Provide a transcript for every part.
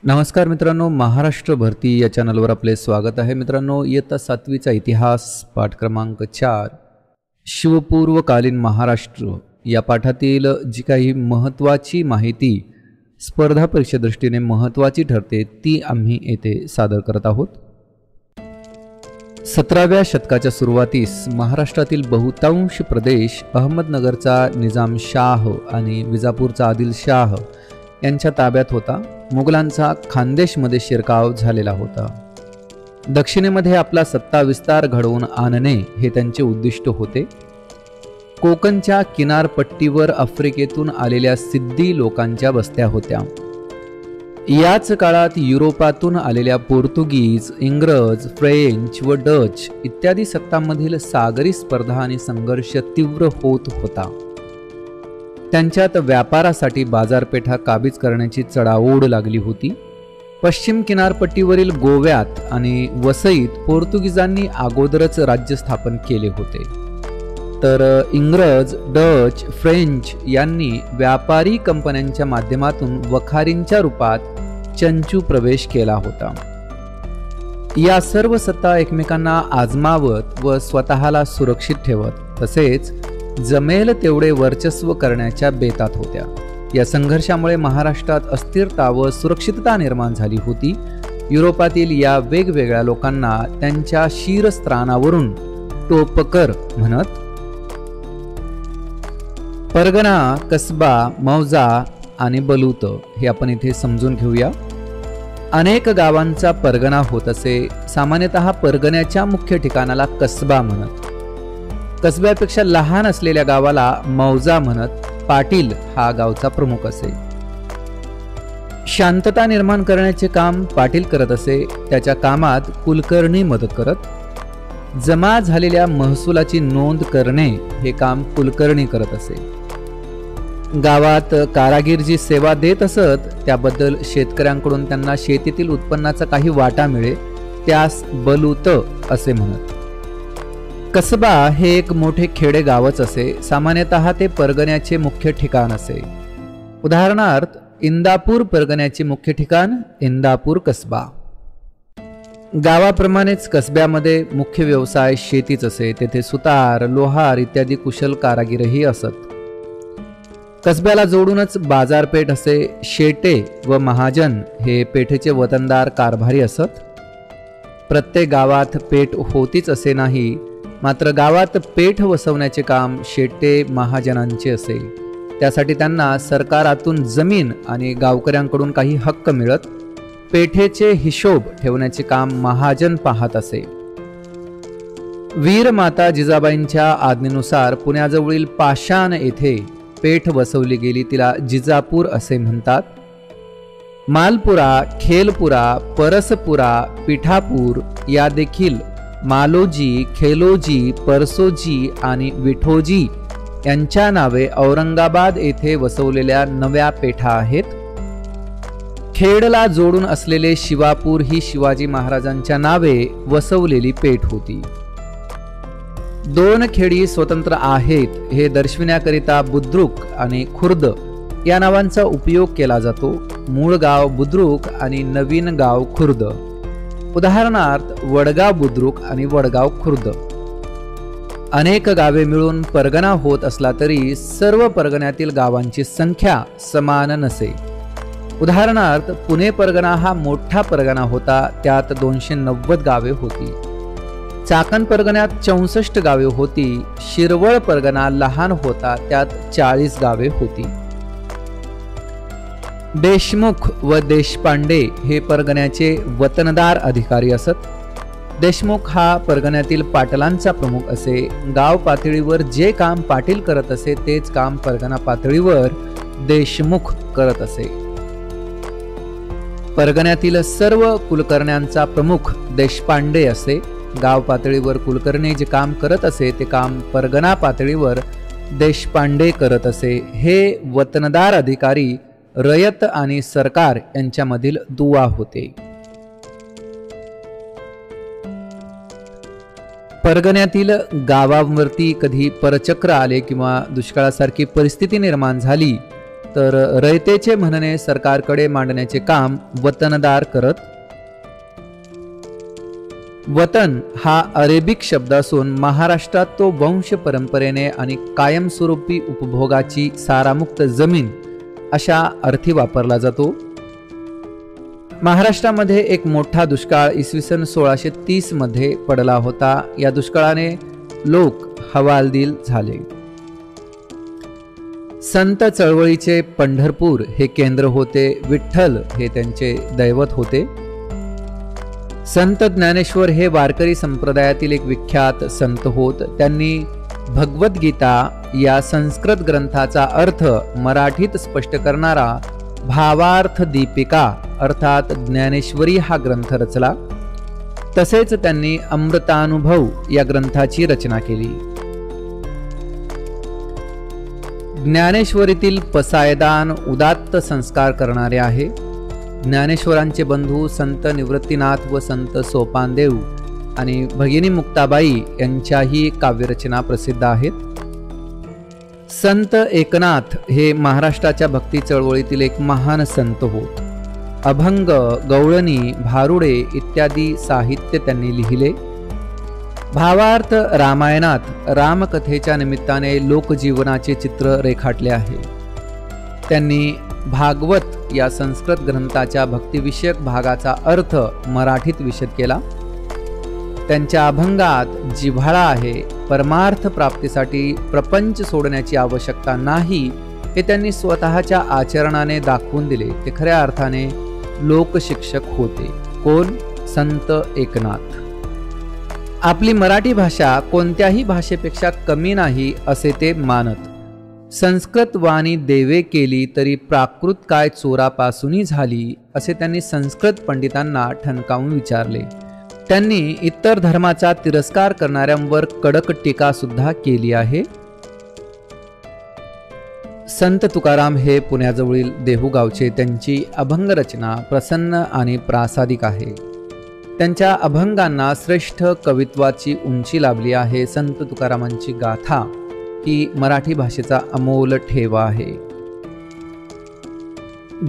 नमस्कार मित्रांनो, महाराष्ट्र भरती या चॅनलवर आपले स्वागत आहे. मित्रांनो, इयत्ता 7वीचा इतिहास पाठ क्रमांक 4 शिवपूर्वकालीन महाराष्ट्र या पाठातील जी काही महत्त्वाची माहिती स्पर्धा परीक्षे दृष्टीने महत्त्वाची ठरते ती आम्ही येथे सादर करत आहोत. 17व्या शतकाच्या सुरुवातीस महाराष्ट्रातील बहुतांश प्रदेश अहमदनगरचा निजाम शाह आणि विजापूरचा आदिल शाह यांच्या ताब्यात होता. मुघलांचा खानदेशमध्ये शिरकाव झालेला होता. दक्षिणेमध्ये आपला सत्ता विस्तार घडवून आणणे हे त्यांचे उद्दिष्ट होते. कोकणच्या किनारपट्टीवर आफ्रिकेतून आलेल्या सिद्धी लोकांच्या वस्त्या होत्या. याच काळात युरोपातून आलेल्या पोर्तुगीज, इंग्रज, फ्रेंच व डच इत्यादी सत्तांमधील सागरी स्पर्धा आणि संघर्ष तीव्र होत होता. त्यांच्यात व्यापारासाठी बाजारपेठा काबीज करण्याची चढाओढ लागली होती. पश्चिम किनारपट्टीवरील गोव्यात आणि वसईत पोर्तुगीजांनी अगोदरच राज्य स्थापन केले होते, तर इंग्रज, डच, फ्रेंच यांनी व्यापारी कंपन्यांच्या माध्यमातून वखारींच्या रूपात चंचू प्रवेश केला होता. या सर्व सत्ता एकमेकांना आजमावत व स्वतःला सुरक्षित ठेवत तसेच जमेल तेवढे वर्चस्व करण्याच्या बेतात होत्या. या संघर्षामुळे महाराष्ट्रात अस्थिरता व सुरक्षितता निर्माण झाली होती. युरोपातील या वेगवेगळ्या लोकांना त्यांच्या शिरस्त्राणावरून टोपकर म्हणत. परगणा, कसबा, मौजा आणि बलूत हे आपण इथे समजून घेऊया. अनेक गावांचा परगणा होत असे. सामान्यतः परगण्याच्या मुख्य ठिकाणाला कसबा म्हणत. कसब्यापेक्षा लहान असलेल्या गावाला मौजा म्हणत. पाटील हा गावचा प्रमुख असे. शांतता निर्माण करण्याचे काम पाटील करत असे. त्याच्या कामात कुलकर्णी मदत करत. जमा झालेल्या महसुलाची नोंद करणे हे काम कुलकर्णी करत असे. गावात कारागीर जी सेवा देत असत त्याबद्दल शेतकऱ्यांकडून त्यांना शेतीतील उत्पन्नाचा काही वाटा मिळे त्यास बलूत असे म्हणत. कसबा हे एक मोठे खेडे गावच असे. सामान्यतः ते परगण्याचे मुख्य ठिकाण असे. उदाहरणार्थ इंदापूर परगण्याचे मुख्य ठिकाण इंदापूर कसबा. गावाप्रमाणेच कसब्यामध्ये मुख्य व्यवसाय शेतीच असे. तेथे सुतार, लोहार इत्यादी कुशल कारागीरही असत. कसब्याला जोडूनच बाजारपेठ असे. शेटे व महाजन हे पेठेचे वतनदार कारभारी असत. प्रत्येक गावात पेठ होतीच असे नाही, मात्र गावात पेठ वसवण्याचे काम शेटे महाजनांचे असे. त्यासाठी त्यांना सरकारातून जमीन आणि गावकऱ्यांकडून काही हक्क मिळत. पेठेचे हिशोब ठेवण्याचे काम महाजन पाहत असे. वीर माता जिजाबाईंच्या आज्ञेनुसार पुण्याजवळील पाषाण येथे पेठ वसवली गेली. तिला जिजापूर असे म्हणतात. मालपुरा, खेलपुरा, परसपुरा, पिठापूर या देखील मालोजी, खेलोजी, परसोजी आणि विठोजी यांच्या नावे औरंगाबाद येथे वसवलेल्या नव्या पेठा आहेत. खेडला जोडून असलेले शिवापूर ही शिवाजी महाराजांच्या नावे वसवलेली पेठ होती. दोन खेडी स्वतंत्र आहेत हे दर्शविण्याकरिता बुद्रुक आणि खुर्द या नावांचा उपयोग केला जातो. मूळ गाव बुद्रुक आणि नवीन गाव खुर्द. उदाहरणार्थ वडगाव बुद्रुक आणि वडगाव खुर्द. अनेक गावे मिळून परगणा होत असला तरी सर्व परगण्यातील गावांची संख्या समान नसे. उदाहरणार्थ पुणे परगणा हा मोठा परगणा होता. त्यात 290 गावे होती. चाकण परगण्यात 64 गावे होती. शिरवळ परगणा लहान होता. त्यात 40 गावे होती. देशमुख व देशपांडे हे परगण्याचे वतनदार अधिकारी असत. देशमुख हा परगण्यातील पाटलांचा प्रमुख असे. गाव पातळीवर जे काम पाटील करत असे तेच काम परगणा पातळीवर देशमुख करत असे. परगण्यातील सर्व कुलकर्ण्यांचा प्रमुख देशपांडे असे. गाव पातळीवर कुलकर्णी जे काम करत असे ते काम परगणा पातळीवर देशपांडे करत असे. हे वतनदार अधिकारी रयत आणि सरकार यांच्यामधील दुवा होते. परगण्यातील गावांवरती कधी परचक्र आले किंवा दुष्काळासारखी परिस्थिती निर्माण झाली तर रयतेचे म्हणणे सरकारकडे मांडण्याचे काम वतनदार करत. वतन हा अरेबिक शब्द असून महाराष्ट्रात तो वंश परंपरेने आणि कायमस्वरूपी उपभोगाची सारामुक्त जमीन अशा अर्थी वापरला जातो. महाराष्ट्रामध्ये एक मोठा दुष्काळ इसवी सन 1630 मध्ये पडला होता. या दुष्काळाने लोक हवालदिल झाले. संत चळवळीचे पंढरपूर हे केंद्र होते. विठ्ठल हे त्यांचे दैवत होते. संत ज्ञानेश्वर हे वारकरी संप्रदायातील एक विख्यात संत होत. त्यांनी भगवद्गीता या संस्कृत ग्रंथाचा अर्थ मराठीत स्पष्ट करणारा भावार्थ दीपिका अर्थात ज्ञानेश्वरी हा ग्रंथ रचला. तसेच त्यांनी अमृतानुभव या ग्रंथाची रचना केली. ज्ञानेश्वरीतील पसायदान उदात्त संस्कार करणारे आहे. ज्ञानेश्वरांचे बंधू संत निवृत्तीनाथ व संत सोपानदेव आणि भगिनी मुक्ताबाई यांच्याही काव्यरचना प्रसिद्ध आहेत. संत एकनाथ हे महाराष्ट्राच्या भक्ती चळवळीतील एक महान संत होत. अभंग, गवळणी, भारुडे इत्यादी साहित्य त्यांनी लिहिले. भावार्थ रामायणात रामकथेच्या निमित्ताने लोकजीवनाचे चित्र रेखाटले आहे. त्यांनी भागवत या संस्कृत ग्रंथाच्या भक्तिविषयक भागाचा अर्थ मराठीत विशद केला. त्यांच्या अभंगात जिव्हाळा आहे. परमार्थ प्राप्तीसाठी प्रपंच सोडण्याची आवश्यकता नाही हे त्यांनी स्वतःच्या आचरणाने दाखवून दिले. ते खऱ्या अर्थाने लोकशिक्षक होते. कोण? संत एकनाथ. आपली मराठी भाषा कोणत्याही भाषेपेक्षा कमी नाही असे ते मानत. संस्कृत वाणी देवे केली तरी प्राकृत काय चोरापासूनही झाली असे त्यांनी संस्कृत पंडितांना ठणकावून विचारले. त्यांनी इतर धर्माचा तिरस्कार करणाऱ्यांवर कडक टीका सुद्धा केली आहे. संत तुकाराम हे पुण्याजवळील देहूगावचे. त्यांची अभंग रचना प्रसन्न आणि प्रासादिक आहे. त्यांच्या अभंगांना श्रेष्ठ कवित्वाची उंची लाभली आहे. संत तुकारामांची गाथा ही मराठी भाषेचा अमोल ठेवा आहे.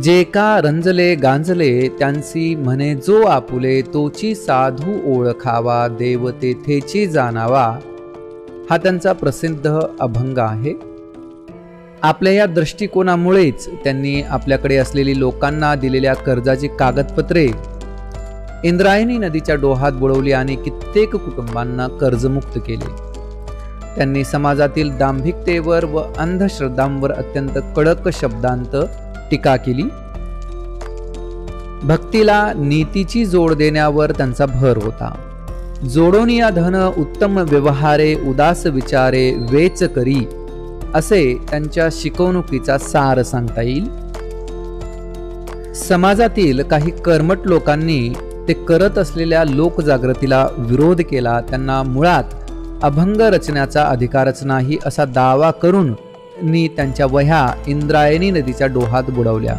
जे का रंजले गांजले त्यांसी म्हणे जो आपुले तोची साधू ओळखावा देव तेथेची जाणावा हा त्यांचा प्रसिद्ध अभंग आहे. आपल्या या दृष्टिकोनामुळेच त्यांनी आपल्याकडे असलेली लोकांना दिलेल्या कर्जाची कागदपत्रे इंद्रायणी नदीच्या डोहात बुडवली आणि कित्येक कुटुंबांना कर्जमुक्त केले. त्यांनी समाजातील दांभिकतेवर व अंधश्रद्धांवर अत्यंत कडक शब्दांत टीका केली. भक्तीला नीतीची जोड देण्यावर त्यांचा भर होता. जोडोनिया धन उत्तम व्यवहारे उदास विचारे वेच करी असे त्यांच्या शिकवणुकीचा सार सांगता येईल. समाजातील काही कर्मठ लोकांनी ते करत असलेल्या लोकजागृतीला विरोध केला. त्यांना मुळात अभंग रचण्याचा अधिकारच नाही असा दावा करून त्यांच्या वह्या इंद्रायणी नदीच्या डोहात बुडवल्या.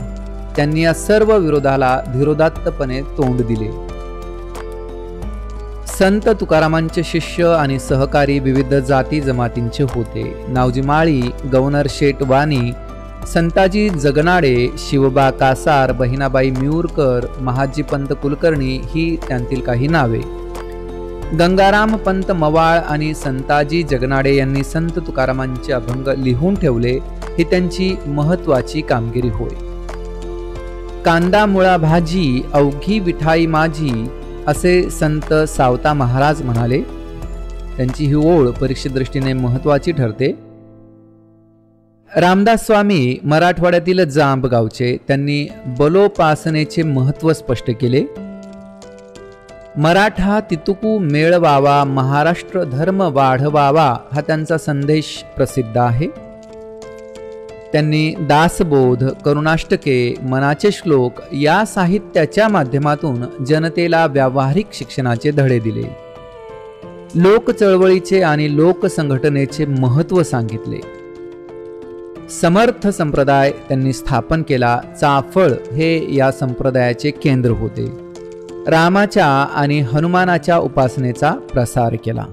त्यांनी या सर्व विरोधाला धीरोदात्तपणे तोंड दिले. संत तुकारामांचे शिष्य आणि सहकारी विविध जाती जमातींचे होते. नावजी माळी, गव्हर्नर शेट वाणी, संताजी जगनाडे, शिवबा कासार, बहिणाबाई मिऊरकर, महाजी पंत कुलकर्णी ही त्यांतील काही नावे. गंगाराम पंत मवाळ आणि संताजी जगनाडे यांनी संत तुकारामांचे अभंग लिहून ठेवले. ही त्यांची महत्वाची कामगिरी होय. कांदा मुळा भाजी अवघी विठाई माझी असे संत सावता महाराज म्हणाले. त्यांची ही ओळ परीक्षे दृष्टीने महत्वाची ठरते. रामदास स्वामी मराठवाड्यातील जांब गावचे. त्यांनी बलोपासनेचे महत्व स्पष्ट केले. मराठा तितुकू मेळवावा महाराष्ट्र धर्म वाढवावा हा त्यांचा संदेश प्रसिद्ध आहे. त्यांनी दासबोध, करुणाष्टके, मनाचे श्लोक या साहित्याच्या माध्यमातून जनतेला व्यावहारिक शिक्षणाचे धडे दिले. लोक चळवळीचे आणि लोक संघटनेचे महत्व सांगितले. समर्थ संप्रदाय त्यांनी स्थापन केला. चाफळ हे या संप्रदायाचे केंद्र होते. रामाच्या आणि हनुमानाच्या उपासनेचा प्रसार केला.